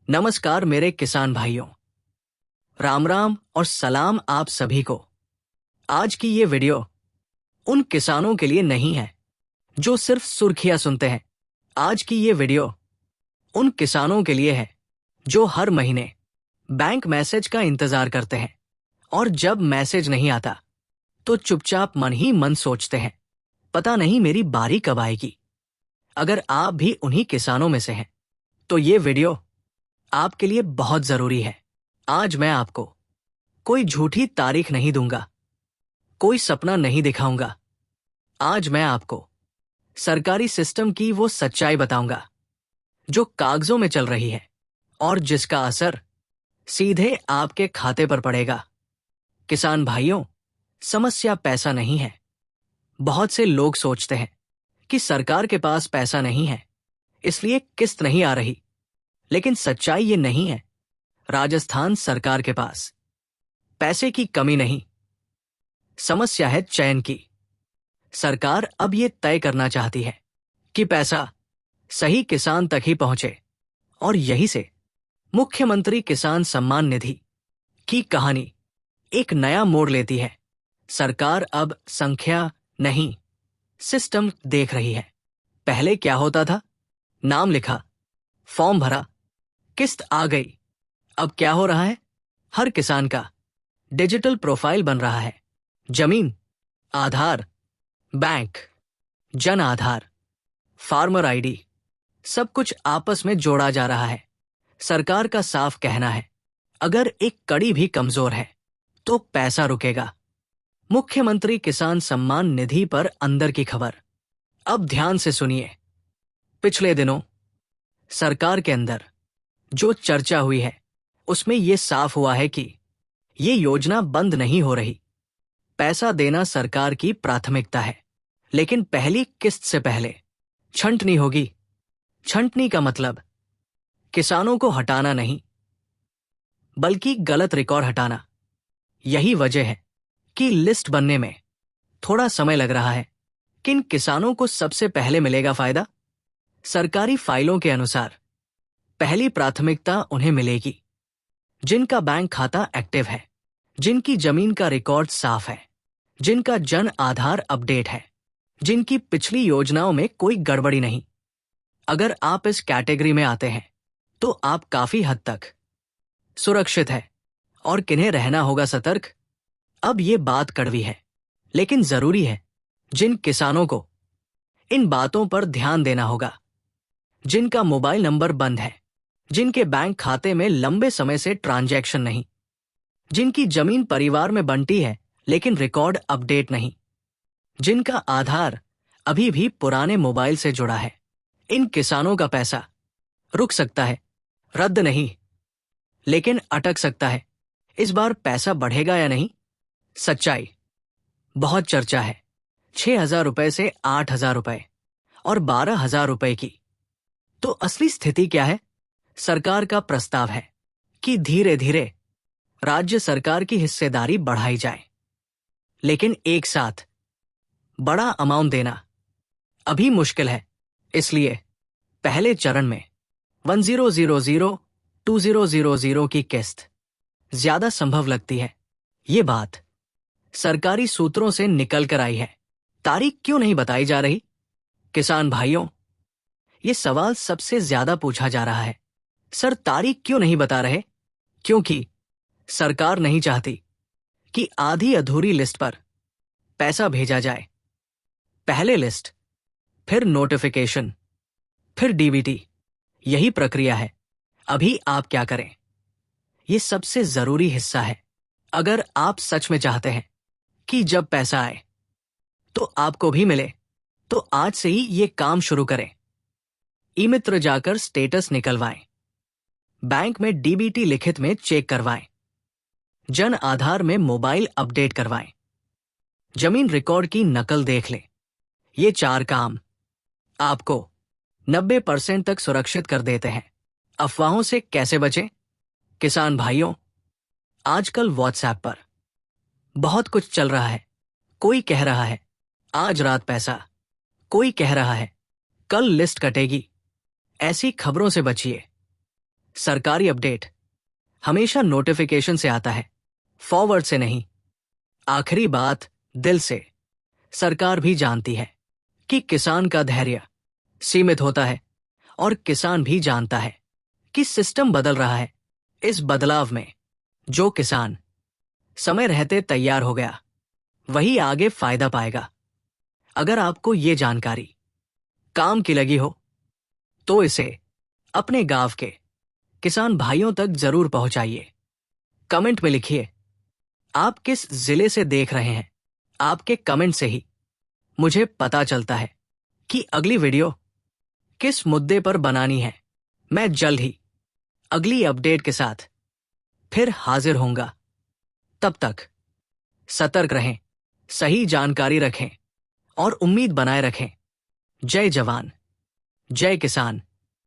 नमस्कार मेरे किसान भाइयों, राम राम और सलाम आप सभी को। आज की ये वीडियो उन किसानों के लिए नहीं है जो सिर्फ सुर्खियां सुनते हैं। आज की ये वीडियो उन किसानों के लिए है जो हर महीने बैंक मैसेज का इंतजार करते हैं और जब मैसेज नहीं आता तो चुपचाप मन ही मन सोचते हैं, पता नहीं मेरी बारी कब आएगी। अगर आप भी उन्हीं किसानों में से हैं तो ये वीडियो आपके लिए बहुत जरूरी है। आज मैं आपको कोई झूठी तारीख नहीं दूंगा, कोई सपना नहीं दिखाऊंगा। आज मैं आपको सरकारी सिस्टम की वो सच्चाई बताऊंगा जो कागजों में चल रही है और जिसका असर सीधे आपके खाते पर पड़ेगा। किसान भाइयों, समस्या पैसा नहीं है। बहुत से लोग सोचते हैं कि सरकार के पास पैसा नहीं है इसलिए किस्त नहीं आ रही, लेकिन सच्चाई ये नहीं है। राजस्थान सरकार के पास पैसे की कमी नहीं, समस्या है चयन की। सरकार अब ये तय करना चाहती है कि पैसा सही किसान तक ही पहुंचे और यही से मुख्यमंत्री किसान सम्मान निधि की कहानी एक नया मोड़ लेती है। सरकार अब संख्या नहीं, सिस्टम देख रही है। पहले क्या होता था? नाम लिखा, फॉर्म भरा, किस्त आ गई। अब क्या हो रहा है? हर किसान का डिजिटल प्रोफाइल बन रहा है। जमीन, आधार, bank, Jan Aadhaar, farmer ID, सब कुछ आपस में जोड़ा जा रहा है। सरकार का साफ कहना है, अगर एक कड़ी भी कमजोर है तो पैसा रुकेगा। मुख्यमंत्री किसान सम्मान निधि पर अंदर की खबर। अब ध्यान से सुनिए। पिछले दिनों सरकार के अंदर जो चर्चा हुई है उसमें यह साफ हुआ है कि ये योजना बंद नहीं हो रही। पैसा देना सरकार की प्राथमिकता है, लेकिन पहली किस्त से पहले छंटनी होगी। छंटनी का मतलब किसानों को हटाना नहीं, बल्कि गलत रिकॉर्ड हटाना। यही वजह है कि लिस्ट बनने में थोड़ा समय लग रहा है। किन किसानों को सबसे पहले मिलेगा फायदा? सरकारी फाइलों के अनुसार पहली प्राथमिकता उन्हें मिलेगी जिनका बैंक खाता एक्टिव है, जिनकी जमीन का रिकॉर्ड साफ है, जिनका जन आधार अपडेट है, जिनकी पिछली योजनाओं में कोई गड़बड़ी नहीं। अगर आप इस कैटेगरी में आते हैं तो आप काफी हद तक सुरक्षित है। और किन्हें रहना होगा सतर्क? अब ये बात कड़वी है, लेकिन जरूरी है। जिन किसानों को इन बातों पर ध्यान देना होगा, जिनका मोबाइल नंबर बंद है, जिनके बैंक खाते में लंबे समय से ट्रांजैक्शन नहीं, जिनकी जमीन परिवार में बंटी है लेकिन रिकॉर्ड अपडेट नहीं, जिनका आधार अभी भी पुराने मोबाइल से जुड़ा है, इन किसानों का पैसा रुक सकता है। रद्द नहीं, लेकिन अटक सकता है। इस बार पैसा बढ़ेगा या नहीं? सच्चाई बहुत चर्चा है। 6,000 रुपए से 8,000 रुपए और 12,000 रुपए की। तो असली स्थिति क्या है? सरकार का प्रस्ताव है कि धीरे धीरे राज्य सरकार की हिस्सेदारी बढ़ाई जाए, लेकिन एक साथ बड़ा अमाउंट देना अभी मुश्किल है। इसलिए पहले चरण में 1000, 2000 की किस्त ज्यादा संभव लगती है। ये बात सरकारी सूत्रों से निकल कर आई है। तारीख क्यों नहीं बताई जा रही? किसान भाइयों, ये सवाल सबसे ज्यादा पूछा जा रहा है। सर, तारीख क्यों नहीं बता रहे? क्योंकि सरकार नहीं चाहती कि आधी अधूरी लिस्ट पर पैसा भेजा जाए। पहले लिस्ट, फिर नोटिफिकेशन, फिर डीबीटी, यही प्रक्रिया है। अभी आप क्या करें? ये सबसे जरूरी हिस्सा है। अगर आप सच में चाहते हैं कि जब पैसा आए तो आपको भी मिले, तो आज से ही ये काम शुरू करें। ई मित्र जाकर स्टेटस निकलवाएं, बैंक में डीबीटी लिखित में चेक करवाएं, जन आधार में मोबाइल अपडेट करवाएं, जमीन रिकॉर्ड की नकल देख लें। ये 4 काम आपको 90% तक सुरक्षित कर देते हैं। अफवाहों से कैसे बचें? किसान भाइयों, आजकल व्हाट्सएप पर बहुत कुछ चल रहा है। कोई कह रहा है आज रात पैसा, कोई कह रहा है कल लिस्ट कटेगी। ऐसी खबरों से बचिए। सरकारी अपडेट हमेशा नोटिफिकेशन से आता है, फॉरवर्ड से नहीं। आखिरी बात दिल से। सरकार भी जानती है कि किसान का धैर्य सीमित होता है और किसान भी जानता है कि सिस्टम बदल रहा है। इस बदलाव में जो किसान समय रहते तैयार हो गया वही आगे फायदा पाएगा। अगर आपको ये जानकारी काम की लगी हो तो इसे अपने गांव के किसान भाइयों तक जरूर पहुंचाइए। कमेंट में लिखिए आप किस जिले से देख रहे हैं। आपके कमेंट से ही मुझे पता चलता है कि अगली वीडियो किस मुद्दे पर बनानी है। मैं जल्द ही अगली अपडेट के साथ फिर हाजिर होऊंगा। तब तक सतर्क रहें, सही जानकारी रखें और उम्मीद बनाए रखें। जय जवान, जय किसान।